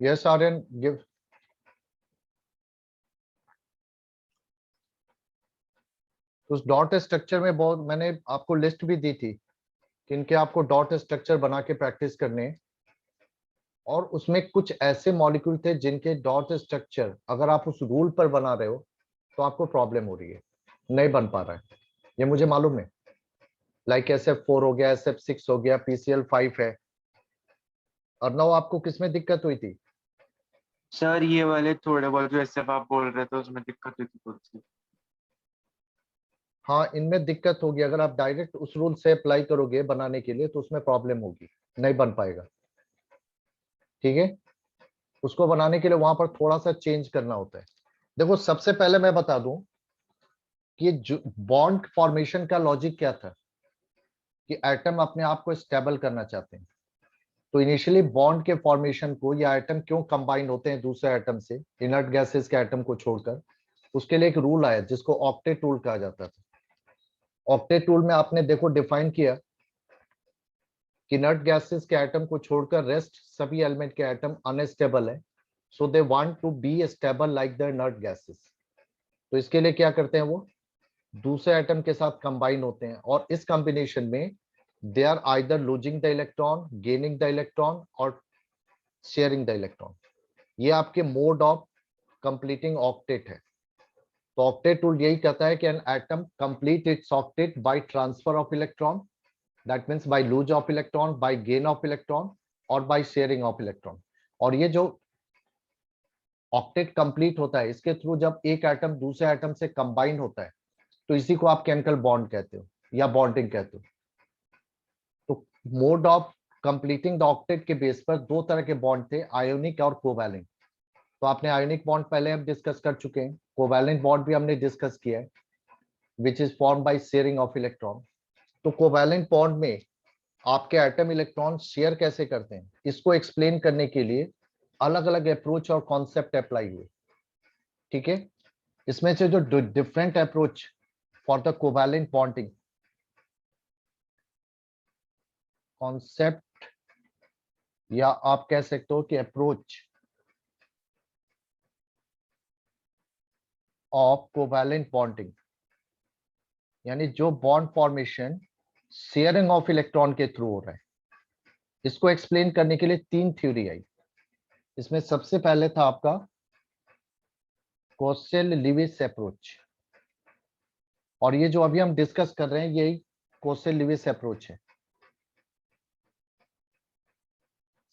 Yes Aryan give. उस dot structure में बहुत मैंने आपको लिस्ट भी दी थी कि इनके आपको डॉट स्ट्रक्चर बना के प्रैक्टिस करने हैं। और उसमें कुछ ऐसे मॉलिक्यूल थे जिनके डॉट स्ट्रक्चर अगर आप उस रूल पर बना रहे हो तो आपको प्रॉब्लम हो रही है, नहीं बन पा रहा है, ये मुझे मालूम है। लाइक SF4 हो गया, SF6 हो गया, PCl5 है। और नौ आपको किसमें दिक्कत हुई थी? सर ये वाले थोड़े बहुत जो ऐसे आप बोल रहे थे उसमें दिक्कत हुई थी थोड़ी सी। हाँ, इनमें दिक्कत होगी। अगर आप डायरेक्ट उस रूल से अप्लाई करोगे बनाने के लिए तो उसमें प्रॉब्लम होगी, नहीं बन पाएगा। ठीक है, उसको बनाने के लिए वहां पर थोड़ा सा चेंज करना होता है। देखो, सबसे पहले मैं बता दूं कि बॉन्ड फॉर्मेशन का लॉजिक क्या था कि एटम अपने आप को स्टेबल करना चाहते हैं। तो इनिशियली बॉन्ड के फॉर्मेशन को या एटम क्यों कंबाइन होते हैं दूसरे एटम से, इनर्ट गैसेस के एटम को छोड़कर, उसके लिए एक रूल आया जिसको ऑक्टेट रूल कहा जाता था। ऑक्टेट रूल में आपने देखो डिफाइन किया कि इनर्ट गैसेस के एटम को छोड़कर रेस्ट सभी एलिमेंट के एटम अनस्टेबल है, so they want to be stable like the inert gases. तो इसके लिए क्या करते हैं, वो दूसरे एटम के साथ कंबाइन होते हैं और इस कॉम्बिनेशन में they are either losing the electron, gaining the electron और शेयरिंग द इलेक्ट्रॉन। ये आपके मोड ऑफ कंप्लीटिंग ऑक्टेट है। तो ऑक्टेट रूल यही कहता है कि an atom complete its octet by transfer of electron, that means by lose of electron, by gain of electron और बाय शेयरिंग ऑफ इलेक्ट्रॉन। और ये जो ऑक्टेट कंप्लीट होता है इसके थ्रू जब एक एटम दूसरे एटम से कंबाइन होता है तो इसी को आप केमिकल बॉन्ड कहते हो या बॉन्डिंग कहते हो। तो mode of completing the octet के बेस पर दो तरह के बॉन्ड थे, आयोनिक और कोवैलेंट। तो आपने आयोनिक बॉन्ड पहले हम डिस्कस कर चुके हैं, कोवैलेंट बॉन्ड भी हमने डिस्कस किया है, which is form by sharing of electron. तो कोवैलेंट बॉन्ड में आपके एटम इलेक्ट्रॉन शेयर कैसे करते हैं, इसको एक्सप्लेन करने के लिए अलग अलग अप्रोच और कॉन्सेप्ट अप्लाई हुए। ठीक है, इसमें से जो different approach for the covalent bonding concept, या आप कह सकते हो कि अप्रोच ऑफ कोवैलेंट बॉन्डिंग, यानी जो bond formation sharing of electron के थ्रू हो रहा है, इसको एक्सप्लेन करने के लिए तीन थ्योरी आई। इसमें सबसे पहले था आपका कोसेल लिविस अप्रोच, और ये जो अभी हम डिस्कस कर रहे हैं यही कोसेल लिविस अप्रोच है।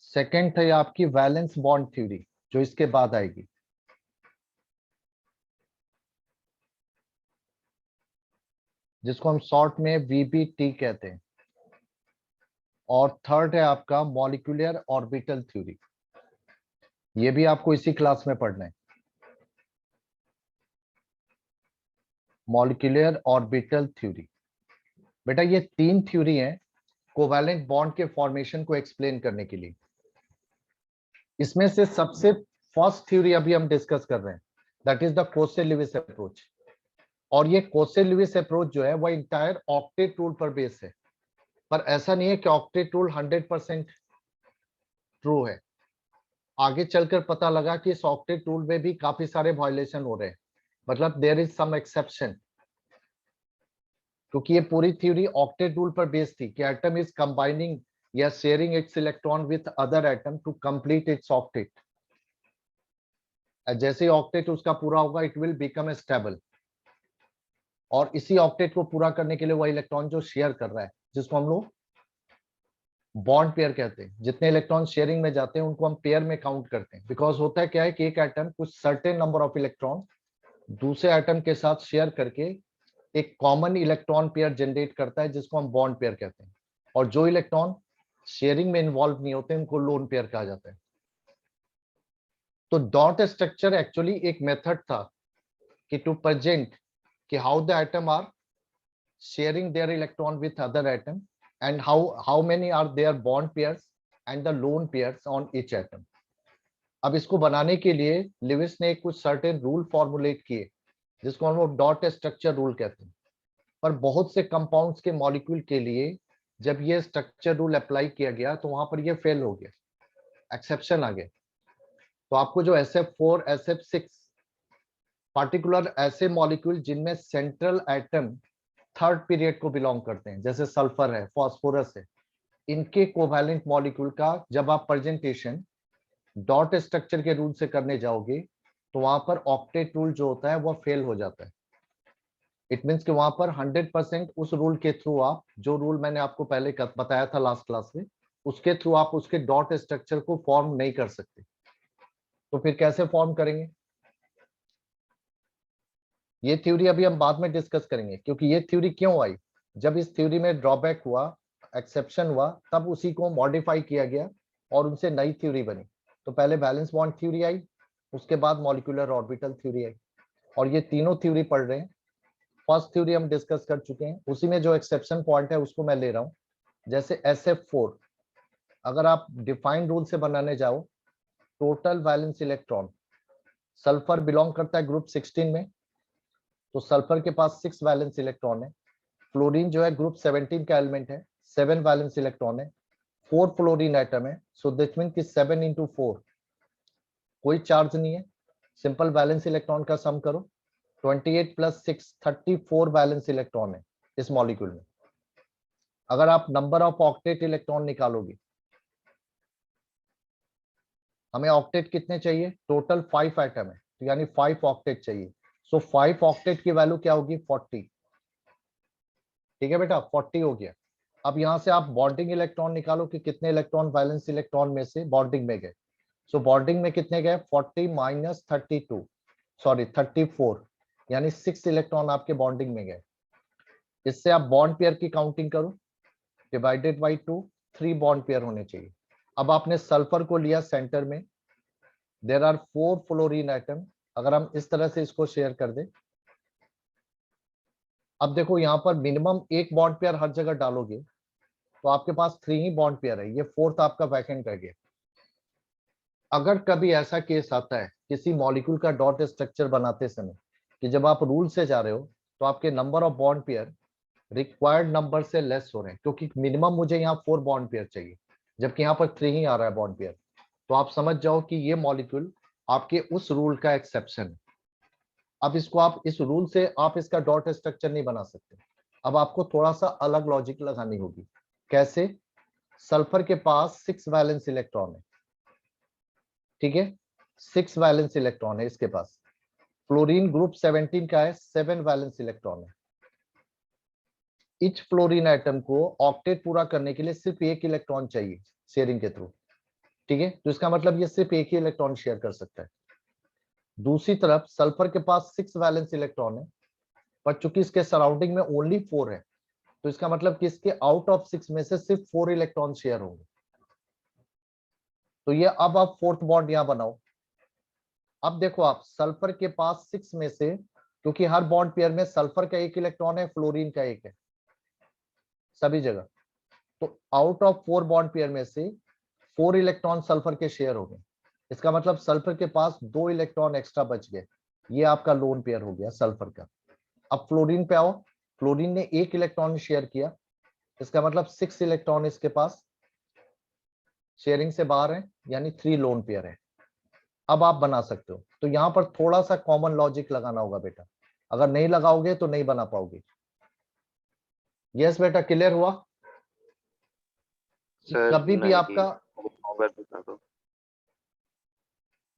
सेकंड था आपकी वैलेंस बॉन्ड थ्योरी जो इसके बाद आएगी, जिसको हम शॉर्ट में VBT कहते हैं। और थर्ड है आपका मॉलिक्यूलर ऑर्बिटल थ्योरी, ये भी आपको इसी क्लास में पढ़ना है, मॉलिक्यूलर ऑर्बिटल थ्योरी। बेटा ये तीन थ्योरी हैं कोवैलेंट बॉन्ड के फॉर्मेशन को एक्सप्लेन करने के लिए। इसमें से सबसे फर्स्ट थ्योरी अभी हम डिस्कस कर रहे हैं, that is the Kossel Lewis approach. और ये कोसेल लिविस अप्रोच जो है वो इंटायर ऑक्टेट रूल पर बेस है। पर ऐसा नहीं है कि ऑक्टेट रूल 100% ट्रू है। आगे चलकर पता लगा कि इस ऑक्टेट रूल में भी काफी सारे वायलेशन हो रहे हैं, मतलब देयर इज सम एक्सेप्शन। क्योंकि ये पूरी थ्योरी ऑक्टेट रूल पर बेस्ड थी कि एटम इज कंबाइनिंग या sharing its electron with other atom to complete its octet. जैसे ही ऑक्टेट उसका पूरा होगा इट विल बिकम स्टेबल, और इसी ऑक्टेट को पूरा करने के लिए वह इलेक्ट्रॉन जो शेयर कर रहा है, जिसको हम लोग बॉन्ड पेयर कहते हैं, जितने इलेक्ट्रॉन शेयरिंग में जाते हैं उनको हम पेयर में काउंट करते हैं। बिकॉज होता है क्या है कि एक एटम कुछ सर्टेन नंबर ऑफ इलेक्ट्रॉन दूसरे एटम के साथ शेयर करके एक कॉमन इलेक्ट्रॉन पेयर जनरेट करता है जिसको हम बॉन्ड पेयर कहते हैं। और जो इलेक्ट्रॉन शेयरिंग में इन्वॉल्व नहीं होते उनको लोन पेयर कहा जाता है। तो डॉट स्ट्रक्चर एक्चुअली एक मेथड था कि टू प्रेजेंट कि how the atom are sharing their electron with other atom and how many are their bond pairs and the lone pairs on each atom। अब इसको बनाने के लिए लिविस ने कुछ सर्टेन रूल फॉर्मुलेट किए जिसको हम लोग डॉट स्ट्रक्चर रूल कहते हैं। पर बहुत से कंपाउंड्स के मॉलिक्यूल के लिए जब ये स्ट्रक्चर रूल अप्लाई किया गया तो वहां पर ये फेल हो गया, एक्सेप्शन आ गया। तो आपको जो SF4 SF6 पार्टिकुलर ऐसे मॉलिक्यूल जिनमें सेंट्रल एटम थर्ड पीरियड को बिलोंग करते हैं, जैसे सल्फर है, फास्फोरस है, इनके कोवैलेंट मॉलिक्यूल का जब आप प्रेजेंटेशन डॉट स्ट्रक्चर के रूल से करने जाओगे तो वहां पर ऑक्टेट रूल जो होता है वो फेल हो जाता है। इट मीन्स कि वहां पर 100% उस रूल के थ्रू आप, जो रूल मैंने आपको पहले बताया था लास्ट क्लास में, उसके थ्रू आप उसके डॉट स्ट्रक्चर को फॉर्म नहीं कर सकते। तो फिर कैसे फॉर्म करेंगे, ये थ्योरी अभी हम बाद में डिस्कस करेंगे, क्योंकि ये थ्योरी क्यों आई, जब इस थ्योरी में ड्रॉबैक हुआ, एक्सेप्शन हुआ, तब उसी को मॉडिफाई किया गया और उनसे नई थ्योरी बनी। तो पहले बैलेंस बॉन्ड थ्योरी आई, उसके बाद मॉलिक्यूलर ऑर्बिटल थ्योरी आई, और ये तीनों थ्योरी पढ़ रहे हैं। फर्स्ट थ्योरी हम डिस्कस कर चुके हैं, उसी में जो एक्सेप्शन पॉइंट है उसको मैं ले रहा हूँ। जैसे SF4 अगर आप डिफाइंड रूल से बनाने जाओ, total valence electron, sulphur belong करता है ग्रुप 16 में, तो सल्फर के पास 6 वैलेंस इलेक्ट्रॉन है। फ्लोरीन जो है ग्रुप 17 का एलिमेंट है, 7 वैलेंस इलेक्ट्रॉन है, 4 फ्लोरीन एटम है। सो दिस मीन कि 7 into 4 कोई चार्ज नहीं है, सिंपल वैलेंस इलेक्ट्रॉन का सम करो, 28 + 6 34 वैलेंस इलेक्ट्रॉन है इस मॉलिक्यूल में। अगर आप नंबर ऑफ ऑक्टेट इलेक्ट्रॉन निकालोगे, हमें ऑक्टेट कितने चाहिए, टोटल 5 एटम है, तो यानी 5 ऑक्टेट चाहिए। सो 5 ऑक्टेट की वैल्यू क्या होगी, 40। ठीक है बेटा, 40 हो गया। अब यहां से आप बॉन्डिंग इलेक्ट्रॉन निकालो कि कितने इलेक्ट्रॉन वैलेंस इलेक्ट्रॉन में से बॉन्डिंग में गए। सो बॉन्डिंग में कितने गए, 40 - 32, सॉरी 34, यानी 6 इलेक्ट्रॉन आपके बॉन्डिंग में गए। इससे आप बॉन्ड पेयर की काउंटिंग करो, डिवाइडेड बाई 2, 3 बॉन्ड पेयर होने चाहिए। अब आपने सल्फर को लिया सेंटर में, देयर आर 4 फ्लोरीन एटम। अगर हम इस तरह से इसको शेयर कर दें, अब देखो यहाँ पर मिनिमम एक बॉन्ड पेयर हर जगह डालोगे तो आपके पास 3 ही बॉन्ड पेयर है, ये 4th आपका वैकेंट रह गया। अगर कभी ऐसा केस आता है किसी मॉलिक्यूल का डॉट स्ट्रक्चर बनाते समय कि जब आप रूल से जा रहे हो तो आपके number of bond pair required number से लेस हो रहे हैं, क्योंकि मिनिमम मुझे यहाँ 4 बॉन्ड पेयर चाहिए, जबकि यहाँ पर 3 ही आ रहा है बॉन्ड पेयर, तो आप समझ जाओ कि ये मॉलिक्यूल आपके उस रूल का एक्सेप्शन है। अब इसको आप इस रूल से आप इसका डॉट स्ट्रक्चर नहीं बना सकते। अब आपको थोड़ा सा अलग लॉजिक लगानी होगी। कैसे, सल्फर के पास 6 वैलेंस इलेक्ट्रॉन है, ठीक है, 6 वैलेंस इलेक्ट्रॉन है इसके पास। फ्लोरीन ग्रुप 17 का है, 7 वैलेंस इलेक्ट्रॉन है। इच फ्लोरीन एटम को ऑक्टेट पूरा करने के लिए सिर्फ एक इलेक्ट्रॉन चाहिए शेयरिंग के थ्रू, ठीक है, तो इसका मतलब ये सिर्फ एक ही इलेक्ट्रॉन शेयर कर सकता है। दूसरी तरफ सल्फर के पास 6 वैलेंस इलेक्ट्रॉन है, पर चूंकि इसके सराउंडिंग में ओनली 4 है, तो इसका मतलब कि इसके आउट ऑफ 6 में से सिर्फ 4 इलेक्ट्रॉन शेयर होंगे। तो ये अब आप 4th बॉन्ड यहां बनाओ। अब देखो आप सल्फर के पास 6 में से, क्योंकि हर बॉन्ड पेयर में सल्फर का एक इलेक्ट्रॉन है, फ्लोरीन का एक है सभी जगह, तो आउट ऑफ 4 बॉन्ड पेयर में से 4 इलेक्ट्रॉन सल्फर के शेयर हो गए। इसका मतलब सल्फर के पास 2 इलेक्ट्रॉन एक्स्ट्रा बच गए, ये आपका लोन पेयर हो गया सल्फर का। अब फ्लोरीन पे आओ, फ्लोरीन ने एक इलेक्ट्रॉन शेयर किया, इसका मतलब 6 इलेक्ट्रॉन इसके पास शेयरिंग से बाहर है, यानी 3 लोन पेयर है। अब आप बना सकते हो, तो यहां पर थोड़ा सा कॉमन लॉजिक लगाना होगा बेटा, अगर नहीं लगाओगे तो नहीं बना पाओगे। यस बेटा, क्लियर हुआ कि सर कभी भी नहीं, आपका, होगा बता दो।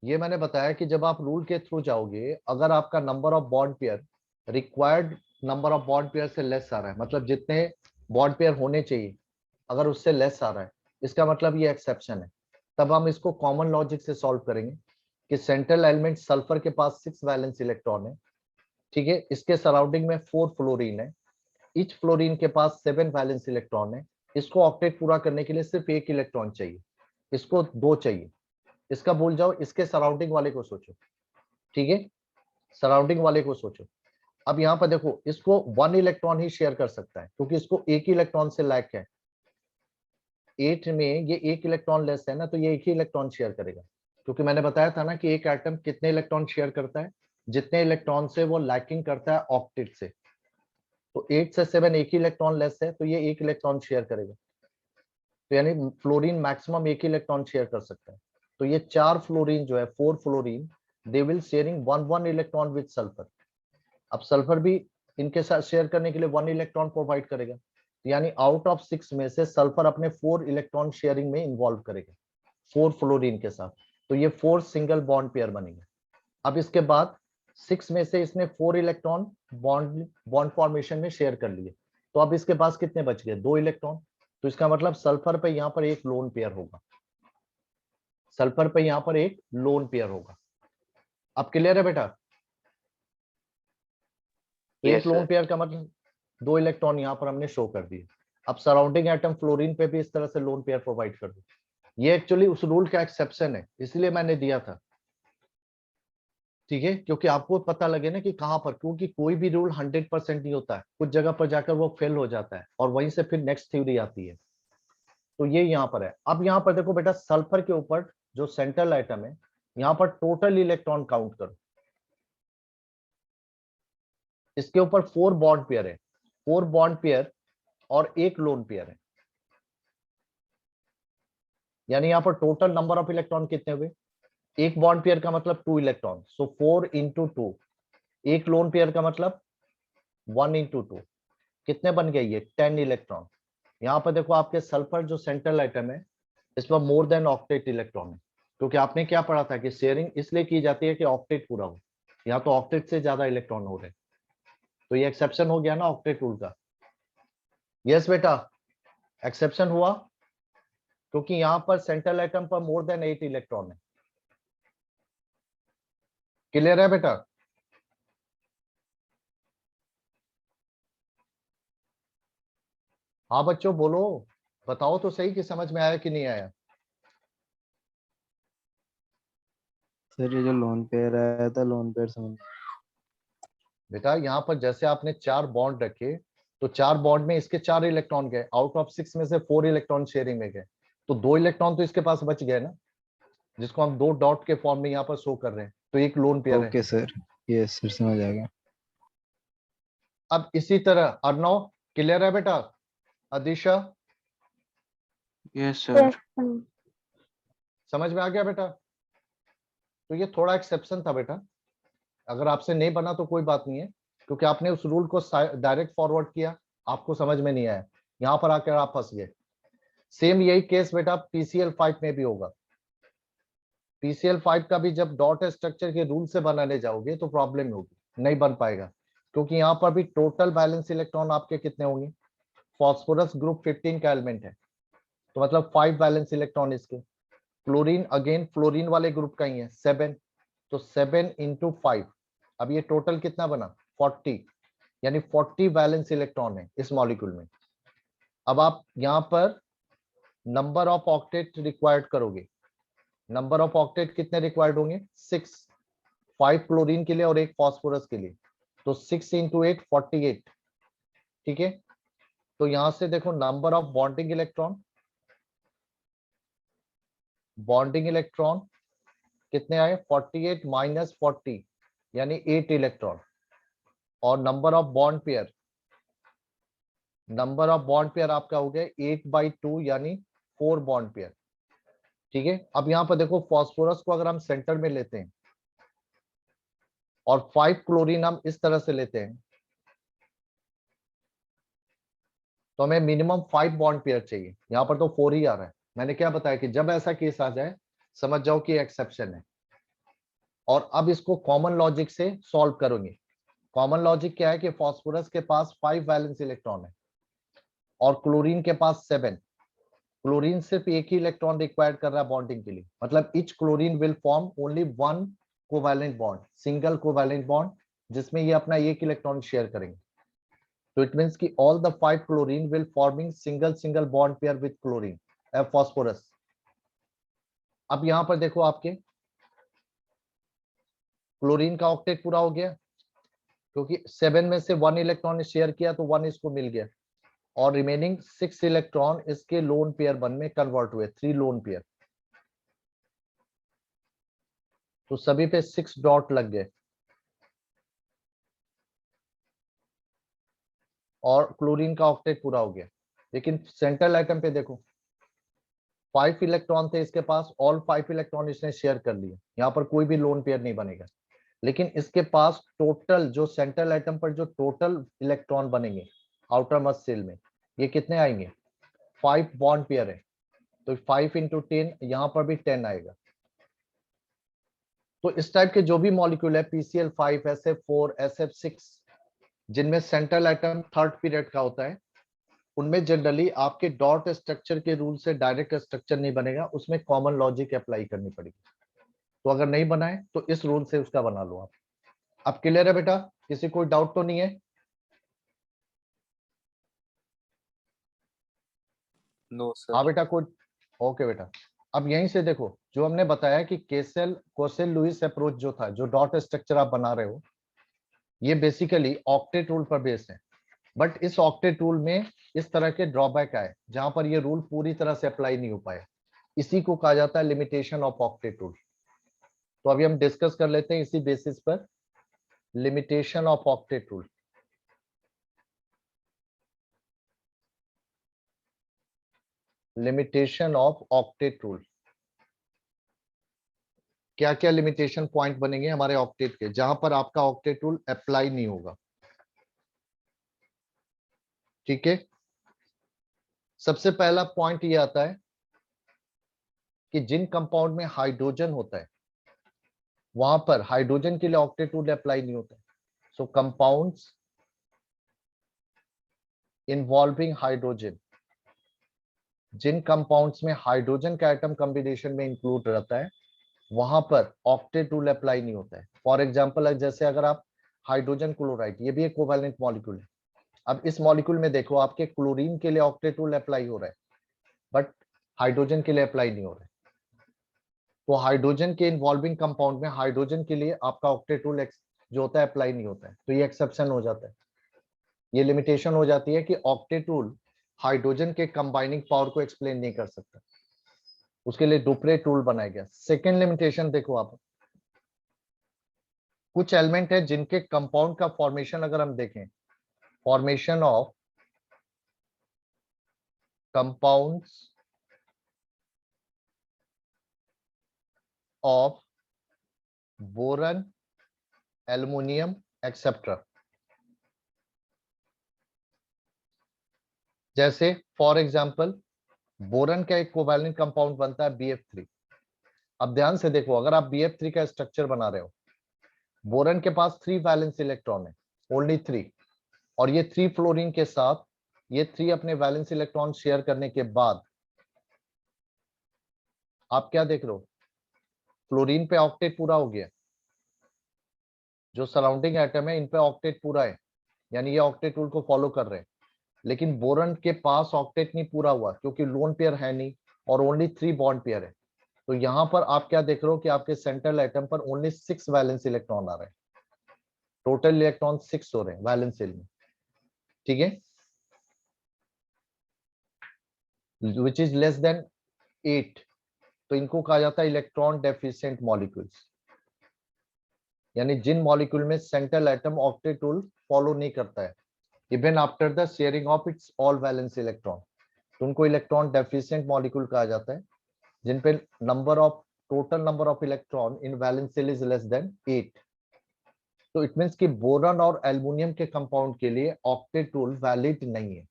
ये मैंने बताया कि जब आप रूल के थ्रू जाओगे, अगर आपका number of bond pair required number of bond pair से लेस आ रहा है, मतलब जितने बॉन्ड पेयर होने चाहिए अगर उससे लेस आ रहा है, इसका मतलब ये एक्सेप्शन है। तब हम इसको कॉमन लॉजिक से सॉल्व करेंगे कि सेंट्रल एलिमेंट सल्फर के पास 6 वैलेंस इलेक्ट्रॉन है, ठीक है, इसके सराउंडिंग में 4 फ्लोरीन है, इच फ्लोरीन के पास 7 वैलेंस इलेक्ट्रॉन है, इसको ऑक्टेट पूरा करने के लिए सिर्फ एक इलेक्ट्रॉन चाहिए, इसको 2 चाहिए। इसका भूल जाओ, इसके सराउंडिंग वाले को सोचो, ठीक है, सराउंडिंग वाले को सोचो। अब यहाँ पर देखो, इसको 1 इलेक्ट्रॉन ही शेयर कर सकता है, क्योंकि इसको एक ही इलेक्ट्रॉन से लैक है। 8 में ये एक इलेक्ट्रॉन लेस है ना, तो ये एक ही इलेक्ट्रॉन शेयर करेगा, क्योंकि मैंने बताया था ना कि एक एटम कितने इलेक्ट्रॉन शेयर करता है, जितने इलेक्ट्रॉन से वो लैकिंग करता है ऑक्टेट से। तो 8 से 7 एक ही इलेक्ट्रॉन लेस है, तो ये एक इलेक्ट्रॉन शेयर करेगा, तो यानी फ्लोरीन मैक्सिमम एक ही इलेक्ट्रॉन शेयर कर सकता है। तो ये 4 फ्लोरीन जो है, 4 fluorine, they will sharing 1 electron with sulphur. अब सल्फर भी इनके साथ शेयर करने के लिए 1 इलेक्ट्रॉन प्रोवाइड करेगा, यानी आउट ऑफ 6 में से सल्फर अपने 4 इलेक्ट्रॉन शेयरिंग में इन्वॉल्व करेगा 4 फ्लोरीन के साथ। तो ये 4 सिंगल बॉन्ड पेयर बनेंगे। अब इसके बाद 6 में से इसने 4 इलेक्ट्रॉन बॉन्ड फॉर्मेशन में शेयर कर लिए, तो अब इसके पास कितने बच गए? 2 इलेक्ट्रॉन। तो इसका मतलब सल्फर पे यहाँ पर एक लोन पेयर होगा, सल्फर पे यहाँ पर एक लोन पेयर होगा। अब क्लियर है बेटा? तो Yes, एक लोन sir. पेयर का मतलब 2 इलेक्ट्रॉन यहाँ पर हमने शो कर दिए। अब सराउंडिंग एटम फ्लोरीन पे भी इस तरह से लोन पेयर प्रोवाइड कर दो। ये एक्चुअली उस रूल का एक्सेप्शन है, इसलिए मैंने दिया था, ठीक है, क्योंकि आपको पता लगे ना कि कहां पर, क्योंकि कोई भी रूल 100% नहीं होता है, कुछ जगह पर जाकर वो फेल हो जाता है और वहीं से फिर नेक्स्ट थ्योरी आती है। तो ये यहाँ पर है। अब यहाँ पर देखो बेटा, सल्फर के ऊपर जो सेंट्रल एटम है, यहाँ पर टोटल इलेक्ट्रॉन काउंट करो। इसके ऊपर 4 बॉन्ड पेयर है, 4 बॉन्ड पेयर और एक लोन पेयर है, यानी यहाँ पर टोटल नंबर ऑफ इलेक्ट्रॉन कितने हुए? एक बॉन्ड पेयर का मतलब 2 इलेक्ट्रॉन, सो 4 इंटू 2। एक लोन पेयर का मतलब 1 इंटू 2। कितने बन गए? ये 10 इलेक्ट्रॉन। यहाँ पर देखो, आपके सल्फर जो सेंट्रल आइटम है, इसमें मोर देन ऑक्टेट इलेक्ट्रॉन है, क्योंकि आपने क्या पढ़ा था कि शेयरिंग इसलिए की जाती है कि ऑक्टेट पूरा हो। यहाँ तो ऑक्टेट से ज्यादा इलेक्ट्रॉन हो रहे, तो ये एक्सेप्शन हो गया ना ऑक्टेट रूल का। यस बेटा, एक्सेप्शन हुआ, क्योंकि यहाँ पर सेंट्रल आइटम पर मोर देन 8 इलेक्ट्रॉन है। क्लियर है बेटा? हाँ बच्चों बोलो, बताओ तो सही कि समझ में आया कि नहीं आया। सर ये जो लोन पेयर आया था, लोन पेयर समझ। बेटा यहाँ पर जैसे आपने 4 बॉन्ड रखे, तो 4 बॉन्ड में इसके 4 इलेक्ट्रॉन गए, आउट ऑफ 6 में से 4 इलेक्ट्रॉन शेयरिंग में गए, तो 2 इलेक्ट्रॉन तो इसके पास बच गए ना, जिसको हम 2 डॉट के फॉर्म में यहाँ पर शो कर रहे हैं, तो एक लोन पेयर है। ओके सर, ये सर समझ आ गया। अब इसी तरह अर्णव, क्लियर है बेटा? Adisha, Yes, sir. समझ में आ गया बेटा? तो ये थोड़ा एक्सेप्शन था बेटा, अगर आपसे नहीं बना तो कोई बात नहीं है, क्योंकि आपने उस रूल को डायरेक्ट फॉरवर्ड किया, आपको समझ में नहीं आया, यहाँ पर आकर आप फंस गए। सेम यही केस बेटा PCl5 में भी होगा। PCl5 का भी जब डॉट स्ट्रक्चर के रूल से बनाने जाओगे तो प्रॉब्लम होगी, नहीं बन पाएगा, क्योंकि यहाँ पर भी टोटल बैलेंस इलेक्ट्रॉन आपके कितने होंगे? फॉस्फोरस ग्रुप 15 का एलिमेंट है, तो मतलब 5 बैलेंस इलेक्ट्रॉन इसके। क्लोरीन अगेन फ्लोरीन वाले ग्रुप का ही है, 7, तो 7 इंटू 5। अब ये टोटल कितना बना? 40, यानी 40 बैलेंस इलेक्ट्रॉन है इस मॉलिक्यूल में। अब आप यहाँ पर नंबर ऑफ ऑक्टेट रिक्वायर्ड करोगे, नंबर ऑफ ऑक्टेट कितने रिक्वायर्ड होंगे? 6, 5 क्लोरीन के लिए और एक फॉस्फोरस के लिए, तो 6 इंटू 8 48, ठीक है। तो यहां से देखो नंबर ऑफ बॉन्डिंग इलेक्ट्रॉन कितने आए? 48 माइनस 40, यानी 8 इलेक्ट्रॉन। और नंबर ऑफ बॉन्ड पेयर आपका हो गया 8/2, यानी 4 बॉन्ड पेयर, ठीक है। अब यहाँ पर देखो, फॉस्फोरस को अगर हम सेंटर में लेते हैं और 5 क्लोरीन हम इस तरह से लेते हैं, तो हमें मिनिमम 5 बॉन्ड पेयर चाहिए। यहाँ पर तो 4 ही आ रहा है। मैंने क्या बताया कि जब ऐसा केस आ जाए समझ जाओ कि एक्सेप्शन है। और अब इसको कॉमन लॉजिक से सॉल्व करोगे। कॉमन लॉजिक क्या है कि फॉस्फोरस के पास 5 वैलेंस इलेक्ट्रॉन है और क्लोरीन के पास 7। क्लोरीन सिर्फ एक ही इलेक्ट्रॉन रिक्वायर्ड कर रहा है बॉन्डिंग के लिए, मतलब each chlorine will form only 1 covalent bond, single covalent bond, जिसमें ये अपना एक इलेक्ट्रॉन शेयर करेंगे। तो इट मींस कि all the 5 chlorine will forming single bond pair with chlorine phosphorus. अब यहां पर देखो, आपके क्लोरीन का ऑक्टेट पूरा हो गया, क्योंकि 7 में से 1 इलेक्ट्रॉन ने शेयर किया, तो 1 इसको मिल गया, और रिमेनिंग 6 इलेक्ट्रॉन इसके लोन पेयर वन में कन्वर्ट हुए, 3 लोन पेयर। तो सभी पे 6 डॉट लग गए, और क्लोरीन का ऑक्टेट पूरा हो गया। लेकिन सेंट्रल आइटम पे देखो, 5 इलेक्ट्रॉन थे इसके पास, ऑल 5 इलेक्ट्रॉन इसने शेयर कर लिए, यहाँ पर कोई भी लोन पेयर नहीं बनेगा। लेकिन इसके पास टोटल जो सेंट्रल एटम पर जो टोटल इलेक्ट्रॉन बनेंगे आउटर मोस्ट शेल में, ये कितने आएंगे? 5 बॉन्ड पेयर है, तो 5 इंटू 10, यहाँ पर भी 10 आएगा। तो इस टाइप के जो भी मॉलिक्यूल है PCl5, SF4, SF6, जिनमें सेंट्रल एटम थर्ड पीरियड का होता है, उनमें जनरली आपके डॉट स्ट्रक्चर के रूल से डायरेक्ट स्ट्रक्चर नहीं बनेगा, उसमें कॉमन लॉजिक अप्लाई करनी पड़ेगी। तो अगर नहीं बनाए तो इस रूल से उसका बना लो आप। अब क्लियर है बेटा? किसी कोई डाउट तो नहीं है? No sir. हाँ बेटा, कोई? ओके बेटा। अब यहीं से देखो, जो हमने बताया कि कोसेल लुइस अप्रोच जो था, जो डॉट स्ट्रक्चर आप बना रहे हो, ये बेसिकली ऑक्टेट रूल पर बेस्ड है। बट इस ऑक्टेट रूल में इस तरह के ड्रॉबैक आए जहां पर ये रूल पूरी तरह से अप्लाई नहीं हो पाए, इसी को कहा जाता है लिमिटेशन ऑफ ऑक्टेट रूल। तो अभी हम डिस्कस कर लेते हैं इसी बेसिस पर limitation of octet rule. Limitation of octet rule, क्या क्या लिमिटेशन पॉइंट बनेंगे हमारे ऑक्टेट के जहां पर आपका ऑक्टेट रूल अप्लाई नहीं होगा। ठीक है, सबसे पहला पॉइंट ये आता है कि जिन कंपाउंड में हाइड्रोजन होता है वहां पर हाइड्रोजन के लिए ऑक्टेट रूल अप्लाई नहीं होता है। सो कंपाउंड्स इन्वॉल्विंग हाइड्रोजन, जिन कंपाउंड्स में हाइड्रोजन का एटम कॉम्बिनेशन में इंक्लूड रहता है वहां पर ऑक्टेट रूल अप्लाई नहीं होता है। फॉर एग्जांपल, जैसे अगर आप हाइड्रोजन क्लोराइड, ये भी एक कोवैलेंट मॉलिक्यूल है। अब इस मॉलिक्यूल में देखो, आपके क्लोरीन के लिए ऑक्टेट रूल अप्लाई हो रहा है, बट हाइड्रोजन के लिए अप्लाई नहीं हो रहा है। तो हाइड्रोजन के इन्वॉल्विंग कंपाउंड में हाइड्रोजन के लिए आपका ऑक्टेट रूल जो होता है अप्लाई नहीं होता है, तो ये एक्सेप्शन हो जाता है। ये लिमिटेशन हो जाती है कि ऑक्टेट रूल हाइड्रोजन के कंबाइनिंग पावर को एक्सप्लेन नहीं कर सकता, उसके लिए डुप्रेट रूल बनाया गया। सेकेंड लिमिटेशन देखो आप, कुछ एलिमेंट है जिनके कंपाउंड का फॉर्मेशन अगर हम देखें, formation of compounds of boron, aluminium et cetera, जैसे फॉर एग्जांपल बोरन का एक कोवैलेंट कंपाउंड बनता है BF3। अब ध्यान से देखो, अगर आप BF3 का स्ट्रक्चर बना रहे हो, बोरन के पास 3 वैलेंस इलेक्ट्रॉन है, ओनली 3, और ये 3 फ्लोरीन के साथ ये 3 अपने वैलेंस इलेक्ट्रॉन शेयर करने के बाद आप क्या देख रहे हो? फ्लोरीन पे ऑक्टेट पूरा हो गया, जो सराउंडिंग एटम है इन पे ऑक्टेट पूरा है, यानी ये ऑक्टेट रूल को फॉलो कर रहे हैं। लेकिन बोरन के पास ऑक्टेट नहीं पूरा हुआ क्योंकि लोन पेयर है नहीं और ओनली 3 बॉन्ड पेयर है। तो यहां पर आप क्या देख रहे हो कि आपके सेंट्रल एटम पर ओनली 6 वैलेंस इलेक्ट्रॉन आ रहे हैं, टोटल इलेक्ट्रॉन 6 हो रहे हैं वैलेंस शेल में। ठीक है, विच इज लेस देन 8, तो इनको कहा जाता है इलेक्ट्रॉन डेफिशिएंट मॉलिक्यूल्स, यानी जिन मॉलिक्यूल में central atom octet rule follow नहीं करता है even after the sharing of its all valence electron, तो उनको इलेक्ट्रॉन डेफिशिएंट मॉलिक्यूल कहा जाता है, जिन पे total number of electron in valence shell is less than 8। तो इट मींस कि बोरन और एल्युमिनियम के कंपाउंड के लिए ऑक्टेट रूल वैलिड नहीं है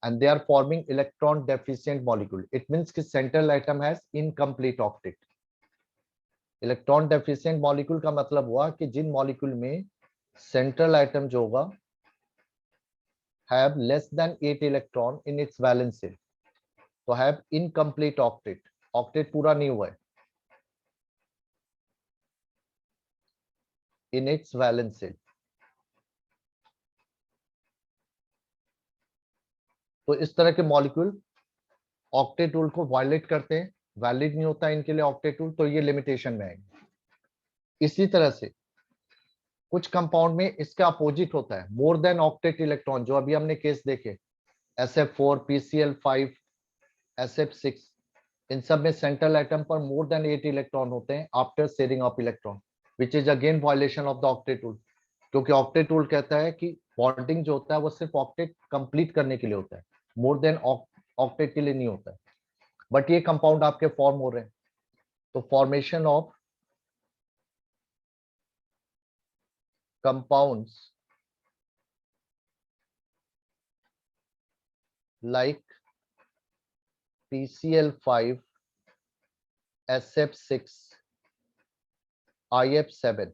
and they are forming electron deficient molecule. It means कि central atom has incomplete octet. Electron deficient molecule का मतलब हुआ कि जिन मॉलिक्यूल में सेंट्रल एटम जो होगा have less than 8 electron in its valence shell, तो have incomplete octet, octet पूरा नहीं हुआ है in its valence shell। तो इस तरह के मॉलिक्यूल ऑक्टेट रूल को वायलेट करते हैं, वैलिड नहीं होता है इनके लिए ऑक्टेट रूल, तो ये लिमिटेशन में आएंगे। इसी तरह से कुछ कंपाउंड में इसका अपोजिट होता है, मोर देन ऑक्टेट इलेक्ट्रॉन, जो अभी हमने केस देखे SF4, PCl5, SF6, इन सब में सेंट्रल एटम पर मोर देन 8 इलेक्ट्रॉन होते हैं after sharing of electron, which is again violation of the octet rule, क्योंकि ऑक्टेट रूल कहता है कि बॉन्डिंग जो होता है वो सिर्फ ऑक्टेट कंप्लीट करने के लिए होता है, मोर देन ऑक्टेट के लिए नहीं होता है। बट ये कंपाउंड आपके फॉर्म हो रहे हैं। तो formation of compounds like PCl5, SF6, IF7,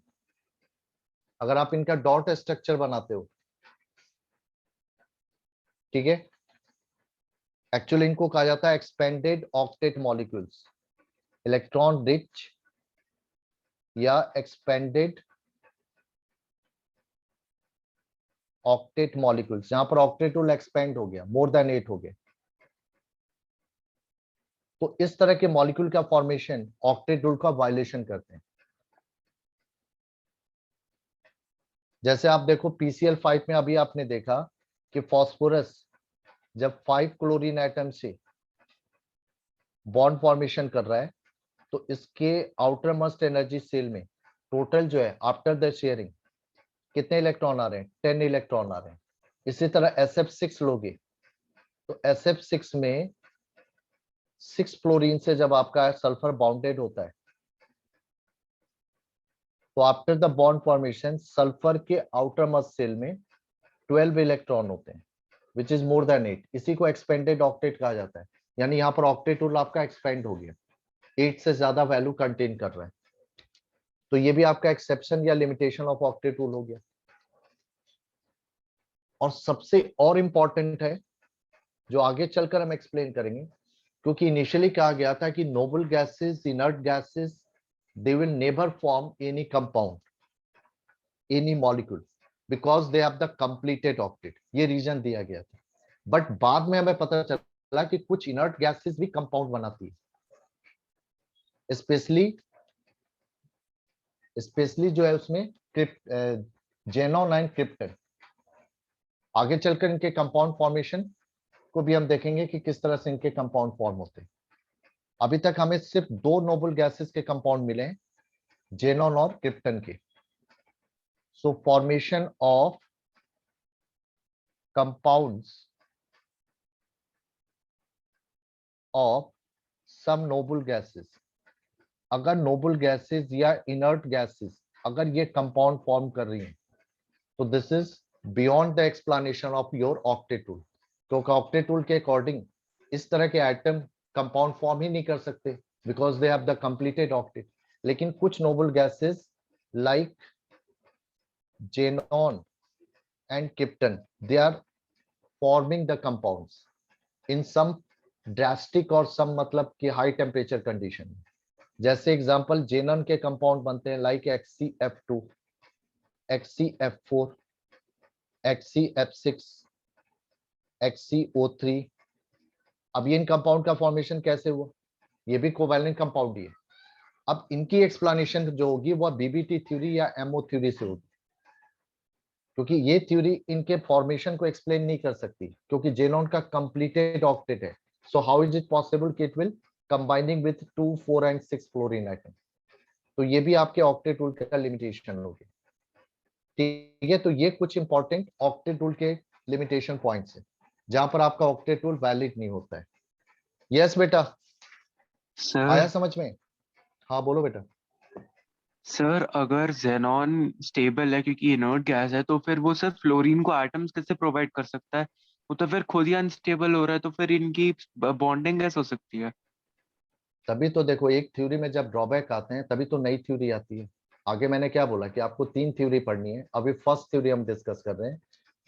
अगर आप इनका डॉट स्ट्रक्चर बनाते हो, ठीक है, एक्चुअली इनको कहा जाता है expanded octet molecules, electron rich या एक्सपेंडेड ऑक्टेट मॉलिक्यूल्स, जहां पर ऑक्टेटूल एक्सपेंड हो गया, मोर देन 8 हो गया। तो इस तरह के मॉलिक्यूल का फॉर्मेशन ऑक्टेट रूल का वायलेशन करते हैं। जैसे आप देखो PCl5 में अभी आपने देखा कि फास्फोरस जब 5 क्लोरीन एटम से बॉन्ड फॉर्मेशन कर रहा है, तो इसके आउटर मोस्ट एनर्जी सेल में टोटल जो है आफ्टर द शेयरिंग कितने इलेक्ट्रॉन आ रहे हैं? 10 इलेक्ट्रॉन आ रहे हैं। इसी तरह SF6 लोगे तो SF6 में 6 फ्लोरीन से जब आपका सल्फर बाउंडेड होता है, तो after the bond formation sulphur के आउटर मोस्ट सेल में 12 इलेक्ट्रॉन होते हैं, विच इज मोर देन 8। इसी को एक्सपेंडेड ऑक्टेट कहा जाता है, यानी यहाँ पर ऑक्टेट रूल आपका एक्सपेंड हो गया, 8 से ज्यादा वैल्यू कंटेन कर रहा है। तो ये भी आपका एक्सेप्शन या लिमिटेशन ऑफ ऑक्टेट रूल हो गया। और सबसे और इंपॉर्टेंट है, जो आगे चलकर हम एक्सप्लेन करेंगे, क्योंकि इनिशियली कहा गया था कि noble gases, inert gases, they will never form any compound, any molecule, because they have the completed octet. ये रीजन दिया गया था। बट बाद में हमें पता चला कि कुछ इनर्ट गैसेस भी कंपाउंड बनाती है, स्पेशली जो है उसमें जेनॉन एंड क्रिप्टन। आगे चलकर इनके कंपाउंड फॉर्मेशन को भी हम देखेंगे कि किस तरह से इनके कंपाउंड फॉर्म होते हैं। अभी तक हमें सिर्फ 2 नोबल गैसेस के कंपाउंड मिले हैं, जेनॉन और क्रिप्टन के। So formation of compounds of some noble gases, अगर नोबल गैसेस या इनर्ट गैसेस अगर ये कंपाउंड फॉर्म कर रही हैं, तो this is beyond the explanation of your octet rule. क्योंकि ऑक्टेट रूल के अकॉर्डिंग इस तरह के एटम कंपाउंड फॉर्म ही नहीं कर सकते, because they have the completed octet. लेकिन कुछ noble gases like xenon and krypton, they are forming the compounds in some drastic और सम मतलब कि हाई टेम्परेचर कंडीशन। जैसे एग्जांपल, जेनॉन के कंपाउंड बनते हैं like HCF2, HCF4, HCF6, HCO3। अब ये इन कंपाउंड का फॉर्मेशन कैसे हुआ? ये भी कोवैलेंट कंपाउंड ही है। अब इनकी एक्सप्लेनेशन जो होगी वो BBT थ्योरी या MO थ्योरी से होगी, क्योंकि ये थ्योरी इनके फॉर्मेशन को एक्सप्लेन नहीं कर सकती, क्योंकि जेनॉन का कंप्लीटेड ऑक्टेट है। So how is it possible कि it will combining with 2, 4 and 6 fluorine atom? तो ये भी आपके ऑक्टेट रूल का लिमिटेशन होगी। ठीक है, तो ये कुछ इंपॉर्टेंट ऑक्टेट रूल के लिमिटेशन पॉइंट्स है जहां पर आपका ऑक्टेट रूल वैलिड नहीं होता है। यस बेटा, आया सर समझ में? हाँ बोलो बेटा। सर अगर जेनॉन स्टेबल है क्योंकि इनर्ट गैस है, तो फिर वो सिर्फ फ्लोरीन को एटम्स कैसे प्रोवाइड कर सकता है? वो तो फिर खुद ही अनस्टेबल हो रहा है, तो फिर इनकी बॉन्डिंग कैसे हो सकती है? तभी तो देखो, एक थ्योरी में जब ड्रॉबैक आते हैं तभी तो नई थ्योरी आती है। आगे मैंने क्या बोला कि आपको 3 थ्योरी पढ़नी है, अभी फर्स्ट थ्योरी हम डिस्कस कर रहे हैं।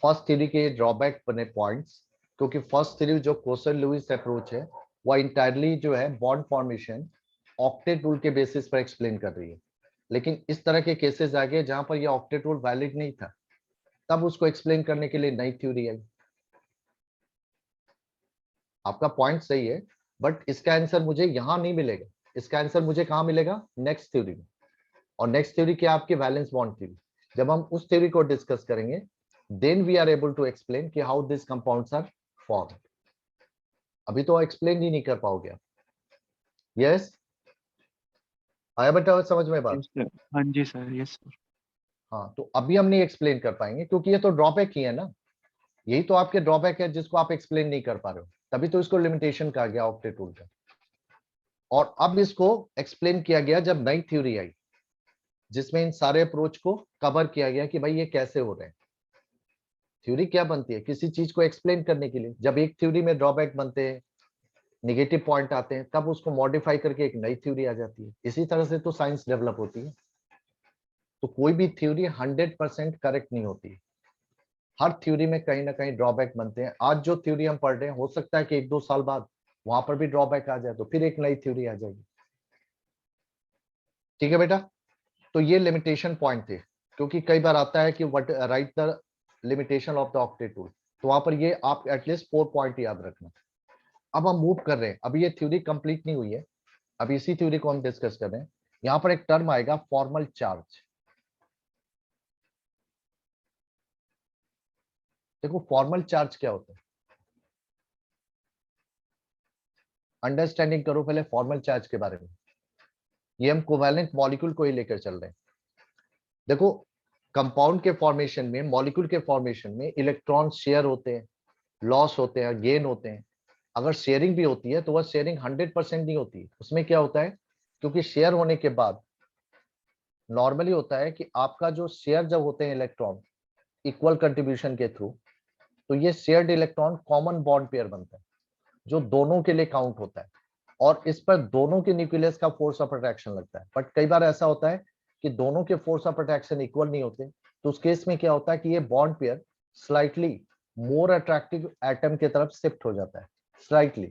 फर्स्ट थ्योरी के ड्रॉबैक बने पॉइंट्स, क्योंकि फर्स्ट थ्योरी जो कोसल लुईस अप्रोच है वो इंटायरली जो है बॉन्ड फॉर्मेशन ऑक्टेट रूल के बेसिस पर एक्सप्लेन कर रही है। लेकिन इस तरह के केसेस आ गए जहां पर ये ऑक्टेट रूल वैलिड नहीं था, तब उसको एक्सप्लेन करने के लिए नई थ्योरी आई। आपका पॉइंट सही है, बट इसका आंसर मुझे यहां नहीं मिलेगा, इसका आंसर मुझे कहां मिलेगा? नेक्स्ट थ्योरी में। और नेक्स्ट थ्योरी क्या? आपकी वैलेंस बॉन्ड थ्योरी। जब हम उस थ्योरी को डिस्कस करेंगे, then we are able to explain कि how this compounds are formed. अभी तो एक्सप्लेन ही नहीं कर पाओगे आप। यस, आया बेटा समझ में बात? यस सर, हाँ जी सर, यस सर। हाँ, तो अभी हम नहीं एक्सप्लेन कर पाएंगे, क्योंकि ये तो ड्रॉबैक ही है ना। यही तो आपके ड्रॉबैक है जिसको आप एक्सप्लेन नहीं कर पा रहे हो, तभी तो इसको लिमिटेशन कहा गया ऑक्टेट रूल का। और अब इसको एक्सप्लेन किया गया जब नई थ्योरी आई, जिसमें इन सारे अप्रोच को कवर किया गया कि भाई ये कैसे हो रहे हैं। थ्योरी क्या बनती है? किसी चीज को एक्सप्लेन करने के लिए। जब एक थ्योरी में ड्रॉबैक बनते हैं, निगेटिव पॉइंट आते हैं, तब उसको मॉडिफाई करके एक नई थ्योरी आ जाती है। इसी तरह से तो साइंस डेवलप होती है। तो कोई भी थ्योरी 100% करेक्ट नहीं होती। हर थ्योरी में कहीं ना कहीं ड्रॉबैक बनते हैं। आज जो थ्योरी हम पढ़ रहे हैं, हो सकता है कि 1-2 साल बाद वहां पर भी ड्रॉबैक आ जाए, तो फिर एक नई थ्योरी आ जाएगी। ठीक है बेटा? तो ये लिमिटेशन पॉइंट थे, क्योंकि कई बार आता है कि what right the limitation of the octet tool, तो वहां पर ये आप एटलीस्ट 4 पॉइंट याद रखना। अब हम मूव कर रहे हैं, अभी ये थ्योरी कंप्लीट नहीं हुई है, अभी इसी थ्योरी को हम डिस्कस कर रहे हैं। यहाँ पर एक टर्म आएगा फॉर्मल चार्ज। देखो फॉर्मल चार्ज क्या होता है, अंडरस्टैंडिंग करो पहले फॉर्मल चार्ज के बारे में। ये हम कोवैलेंट मॉलिक्यूल को ही लेकर चल रहे हैं। देखो कंपाउंड के फॉर्मेशन में, मॉलिक्यूल के फॉर्मेशन में इलेक्ट्रॉन शेयर होते हैं, लॉस होते हैं, गेन होते हैं। अगर शेयरिंग भी होती है तो वह शेयरिंग 100% नहीं होती। उसमें क्या होता है, क्योंकि शेयर होने के बाद नॉर्मली होता है कि आपका जो शेयर जब होते हैं इलेक्ट्रॉन इक्वल कंट्रीब्यूशन के थ्रू, तो ये shared electron common bond pair बनता है, जो दोनों के लिए काउंट होता है, और इस पर दोनों के न्यूक्लियस का फोर्स ऑफ अट्रैक्शन लगता है। बट कई बार ऐसा होता है कि दोनों के फोर्स ऑफ अट्रैक्शन इक्वल नहीं होते, तो उस केस में क्या होता है कि ये bond pair slightly more attractive atom की तरफ शिफ्ट हो जाता है, स्लाइटली।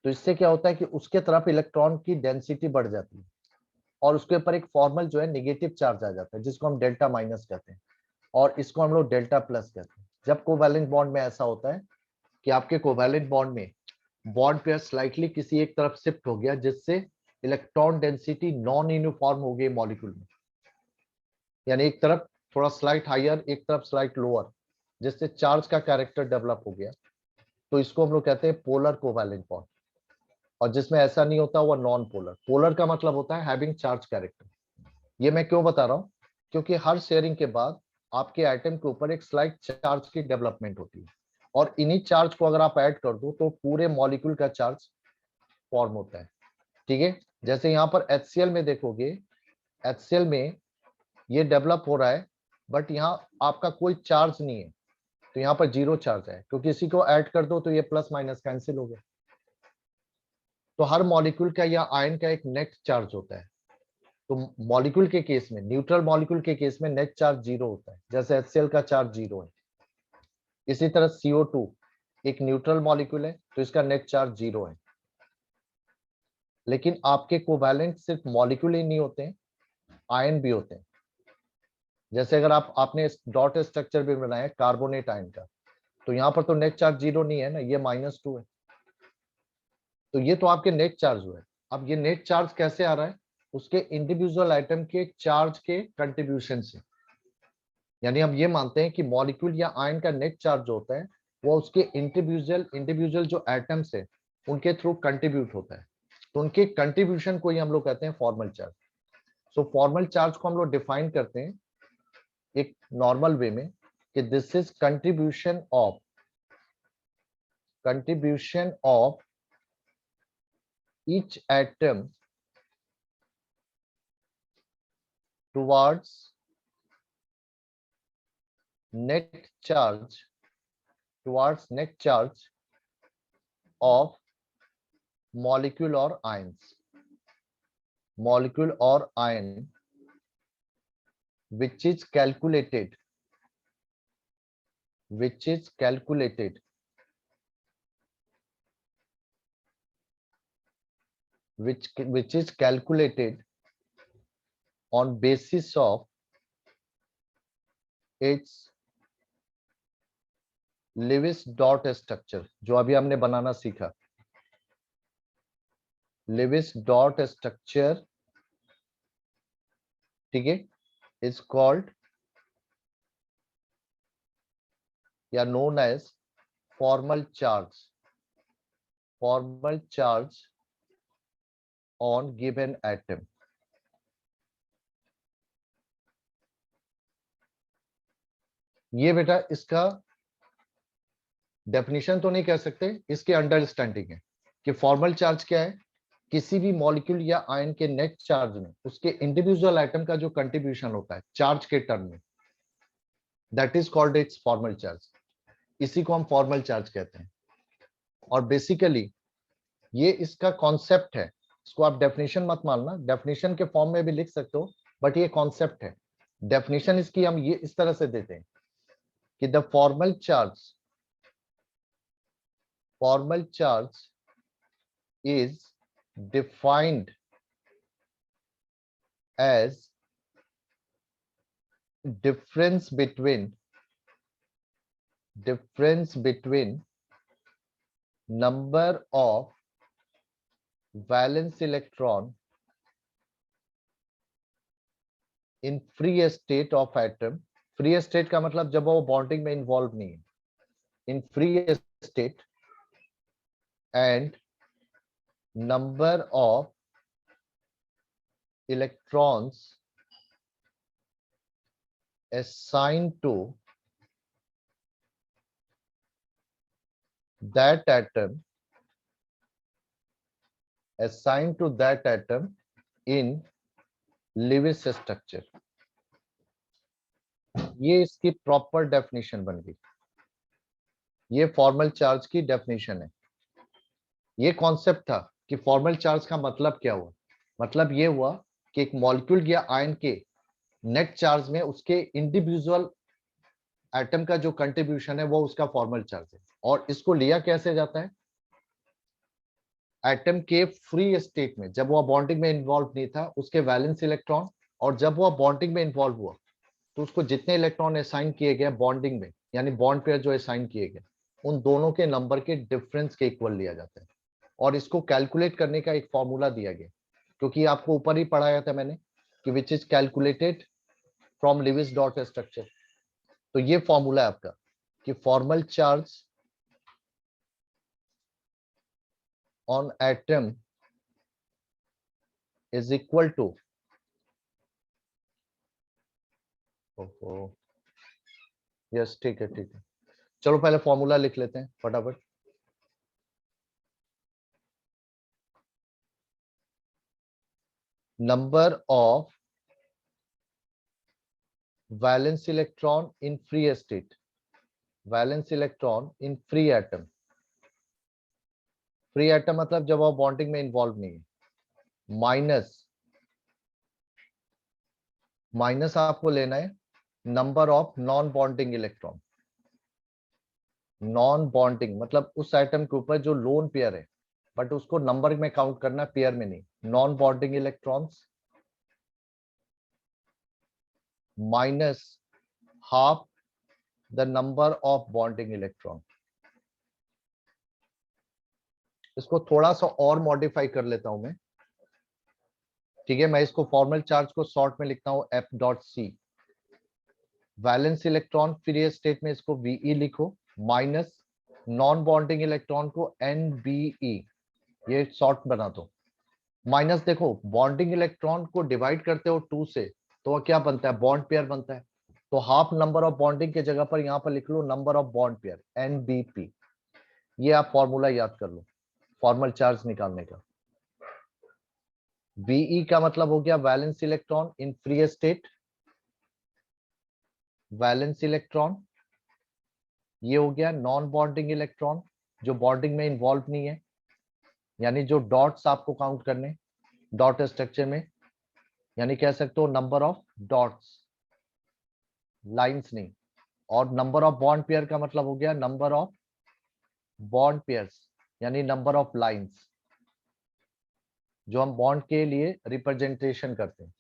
तो इससे क्या होता है कि उसके तरफ इलेक्ट्रॉन की डेंसिटी बढ़ जाती है, और उसके ऊपर एक फॉर्मल जो है नेगेटिव चार्ज आ जाता है, जिसको हम डेल्टा माइनस कहते हैं, और इसको हम लोग डेल्टा प्लस कहते हैं। जब कोवैलेंट बॉन्ड में ऐसा होता है कि आपके कोवैलेंट बॉन्ड में बॉन्ड पेयर स्लाइटली किसी एक तरफ शिफ्ट हो गया, जिससे इलेक्ट्रॉन डेंसिटी नॉन यूनिफॉर्म हो गई मॉलिक्यूल में, यानी एक तरफ थोड़ा स्लाइट हायर, एक तरफ स्लाइट लोअर, जिससे चार्ज का कैरेक्टर डेवलप हो गया। तो इसको हम लोग कहते हैं पोलर कोवैलेंट बॉन्ड। और जिसमें ऐसा नहीं होता वो नॉन पोलर। पोलर का मतलब होता है हैविंग चार्ज कैरेक्टर। ये मैं क्यों बता रहा हूँ, क्योंकि हर शेयरिंग के बाद आपके आइटम के ऊपर एक स्लाइट चार्ज की डेवलपमेंट होती है, और इन्हीं चार्ज को अगर आप ऐड कर दो तो पूरे मॉलिक्यूल का चार्ज फॉर्म होता है। ठीक है? जैसे यहाँ पर HCl में देखोगे, HCl में ये डेवलप हो रहा है, बट यहाँ आपका कोई चार्ज नहीं है, तो यहाँ पर 0 चार्ज है, क्योंकि इसी को ऐड कर दो तो ये प्लस माइनस कैंसिल हो गया। तो हर मॉलिक्यूल का या आयन का एक नेट चार्ज होता है। तो मॉलिक्यूल के केस में, न्यूट्रल मॉलिक्यूल के केस में नेट चार्ज 0 होता है, जैसे HCl का चार्ज 0 है। इसी तरह CO2 एक न्यूट्रल मॉलिक्यूल है, तो इसका नेट चार्ज 0 है। लेकिन आपके कोवैलेंट सिर्फ मॉलिक्यूल ही नहीं होते हैं, आयन भी होते हैं। जैसे अगर आपने डॉट स्ट्रक्चर भी बनाया कार्बोनेट आयन का, तो यहाँ पर तो नेट चार्ज 0 नहीं है ना, ये -2 है। तो ये तो आपके नेट चार्ज हुए। अब ये नेट चार्ज कैसे आ रहा है? उसके इंडिविजुअल आइटम के चार्ज के कंट्रीब्यूशन से। यानी हम ये मानते हैं कि मॉलिक्यूल या आयन का नेट चार्ज जो होता है वो उसके इंडिविजुअल जो एटम्स है उनके थ्रू कंट्रीब्यूट होता है। तो उनके कंट्रीब्यूशन को ही हम लोग कहते हैं फॉर्मल चार्ज। सो फॉर्मल चार्ज को हम लोग डिफाइन करते हैं एक नॉर्मल वे में कि this is contribution of each atom towards net charge of molecule or ion which is calculated on basis of its Lewis dot structure, जो अभी हमने बनाना सीखा। Lewis dot structure, ठीक है, is called या known as formal charge on given atom। ये बेटा इसका डेफिनेशन तो नहीं कह सकते, इसके अंडरस्टैंडिंग है कि फॉर्मल चार्ज क्या है। किसी भी मॉलिक्यूल या आयन के नेट चार्ज में उसके इंडिविजुअल एटम का जो कंट्रीब्यूशन होता है चार्ज के टर्म में, that is called its formal charge. इसी को हम फॉर्मल चार्ज कहते हैं। और बेसिकली ये इसका कॉन्सेप्ट है, इसको आप डेफिनेशन मत मानना, डेफिनेशन के फॉर्म में भी लिख सकते हो, बट ये कॉन्सेप्ट है। डेफिनेशन इसकी हम ये इस तरह से देते हैं कि the formal charge is defined as difference between number of valence electron in free state of atom। free state का मतलब जब वो बॉन्डिंग में इन्वॉल्व नहीं है, in free state, and number of electrons assigned to that atom in Lewis structure। ये इसकी proper definition बन गई। ये फॉर्मल चार्ज की डेफिनेशन है। ये कॉन्सेप्ट था कि फॉर्मल चार्ज का मतलब क्या हुआ। मतलब ये हुआ कि एक मॉलिक्यूल या आयन के नेट चार्ज में उसके इंडिविजुअल एटम का जो कंट्रीब्यूशन है वो उसका फॉर्मल चार्ज है। और इसको लिया कैसे जाता है, एटम के फ्री स्टेट में, जब वह बॉन्डिंग में इन्वॉल्व नहीं था, उसके वैलेंस इलेक्ट्रॉन, और जब वह बॉन्डिंग में इन्वॉल्व हुआ तो उसको जितने इलेक्ट्रॉन असाइन किए गए बॉन्डिंग में, यानी बॉन्ड पेयर जो असाइन किए गए, उन दोनों के नंबर के डिफरेंस के इक्वल लिया जाता है। और इसको कैलकुलेट करने का एक फॉर्मूला दिया गया, क्योंकि आपको ऊपर ही पढ़ाया था मैंने कि which is calculated from Lewis dot structure. तो ये फॉर्मूला है आपका कि formal charge on atom is equal to, yes ठीक है ठीक है, चलो पहले फॉर्मूला लिख लेते हैं फटाफट। Number of valence electron in free state, valence electron in free atom. Free atom मतलब जब वो बॉन्डिंग में इन्वॉल्व नहीं है, माइनस आपको लेना है number of non bonding electron. Non bonding मतलब उस एटम के ऊपर जो लोन पेयर है, बट उसको नंबर में काउंट करना, पेयर में नहीं। Non bonding electrons minus half the number of bonding electron. इसको थोड़ा सा और मॉडिफाई कर लेता हूं मैं, ठीक है। मैं इसको फॉर्मल चार्ज को शॉर्ट में लिखता हूं F dot C. Valence electron free state में इसको वीई लिखो, माइनस नॉन बॉन्डिंग इलेक्ट्रॉन को एनबीई, ये शॉर्ट बना दो। माइनस देखो बॉन्डिंग इलेक्ट्रॉन को डिवाइड करते हो 2 से तो वह क्या बनता है, बॉन्ड पेयर बनता है। तो हाफ नंबर ऑफ बॉन्डिंग के जगह पर यहां पर लिख लो number of bond pair, NBP. ये आप फॉर्मूला याद कर लो फॉर्मल चार्ज निकालने का। वीई का मतलब हो गया valence electron in free state, valence electron. ये हो गया नॉन बॉन्डिंग इलेक्ट्रॉन जो बॉन्डिंग में इन्वॉल्व नहीं है, यानी जो डॉट्स आपको काउंट करने डॉट स्ट्रक्चर में, यानी कह सकते हो नंबर ऑफ डॉट्स, लाइंस नहीं। और नंबर ऑफ बॉन्ड पेयर का मतलब हो गया नंबर ऑफ बॉन्ड पेयर्स, यानी नंबर ऑफ लाइंस जो हम बॉन्ड के लिए रिप्रेजेंटेशन करते हैं।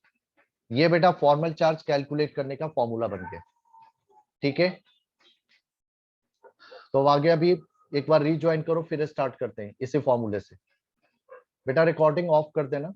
ये बेटा फॉर्मल चार्ज कैलकुलेट करने का फॉर्मूला बन गया, ठीक है। तो आगे अभी एक बार रीज्वाइन करो, फिर स्टार्ट करते हैं इसी फॉर्मूले से। बेटा रिकॉर्डिंग ऑफ कर देना।